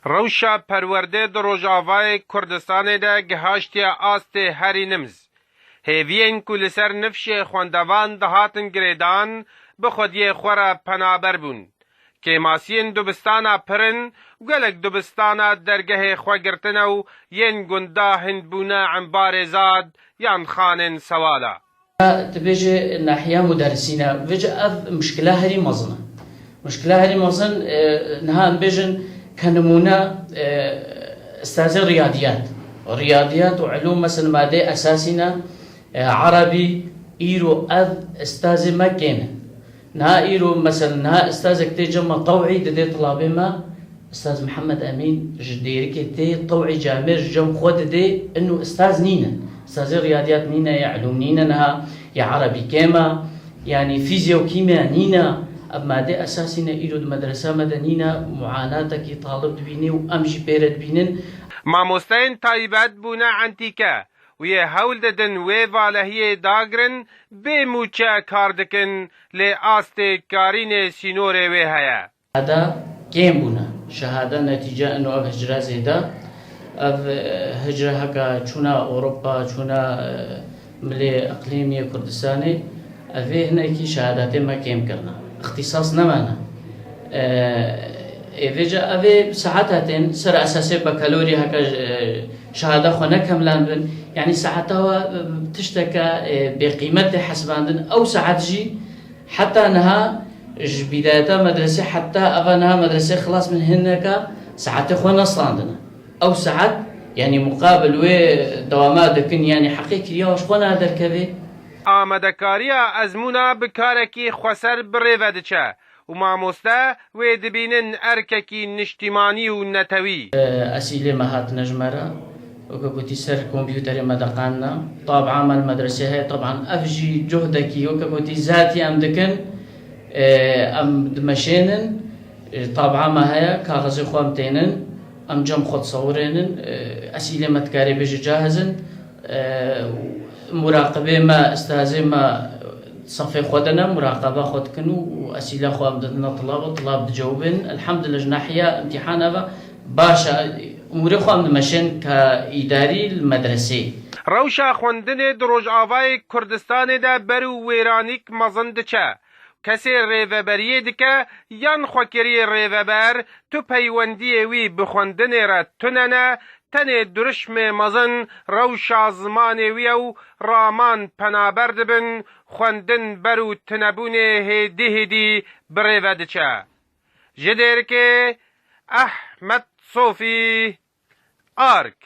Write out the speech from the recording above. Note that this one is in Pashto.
روشا پرورده در روژاوای کردستان ده گهاشتی آست هری نمز. هیوین که لسر نفش خواندوان دهاتن گریدان بخودی خورا پنابر بون. که ماسین دوبستانا پرن گلک دوبستانا درگه خواگرتنو ین گنده هندبونا عنبار زاد یان خانن سوالا. تبيجي ناحية مدرسين فيجا مشكلة هري مزنة مشكلة هري مزن نها بيجن كنمونا استاذ رياضيات وعلوم مثلا مادة أساسنا عربي إيرو استاذ ما كينا نها إيرو مثلا نها استاذ كتير جمع طوعي ددي طلابي ما استاذ محمد أمين جديري كتير طوعي جامر جم خود دي إنه استاذ نينا استاذ رياضيات نينا يا علوم نينا نها يا عربي كيما يعني فيزياء وكيمياء نينا مادة أساسنا إيرو مدرسة مدنينا معاناتك طالب بيني وأمشي بيرد بينن مامۆستایان تایبەت بوونە عەنتیکە ویە هەوڵ دەدەن وێ ڤالەهیە داگرن بێ موچە کار دەکەن لێ ئاستێ کارینێ سینۆرێ وێ هەیە. هذا كيم بونا شهادة نتيجة إنه أب هجرة زيادة أب هجرة هكا شونا أوروبا شونا ملي إقليمية كردستاني أبي هنا كي شهادات ما كيم كرنا اختصاص نمانا إذا أبي ساعتين سر أساسي بكالوري هكا شهادة خو نكملان بن يعني ساعتها تشتكى بقيمته حسباندن أو ساعات جي حتى أنها بداية مدرسة حتى أبنها مدرسة خلاص من هناك ساعات خو نصاندنا أو ساعات يعني مقابل دوامات دكن يعني حقيقي واش خونا دركبي ئامادەکاریە ئەزموونە بکارێکی خوەسەر بڕێوە دەچە و مامۆستا وێ دەبینن ئەرکێکی نیشتیمانی و نەتەوی. ئەسیلێ مەهات نەژمەرە وكبوتي سر كمبيوتر مدقانا طبعا ما المدرسة هي طبعا أفجي جهدكي وكبوتي ذاتي أم دكن أم دمشينن طبعا ما هي كاغذ خوامتينن أم جم خد صورينن أسيلة متكاري بيجي جاهزن مراقبة ما استاذي ما صفي خودنا مراقبة خود كنو وأسيلة خوام دنا طلاب تجاوبن الحمد لله ناحية امتحان هذا باشا امور خوام دمشين كإداري المدرسة روشا خوندن دروج آوای کردستان دا برو ویرانیک مزن دچه کسی ریوبریه دکه یان خوکری ریوبر تو پیوندی وی بخوندن را تننه تنه درشم مزن روشا زمان ویو رامان پنابرد بن خوندن برو تنبونه هدی بریو دچه جدیر که احمد صوفی آرک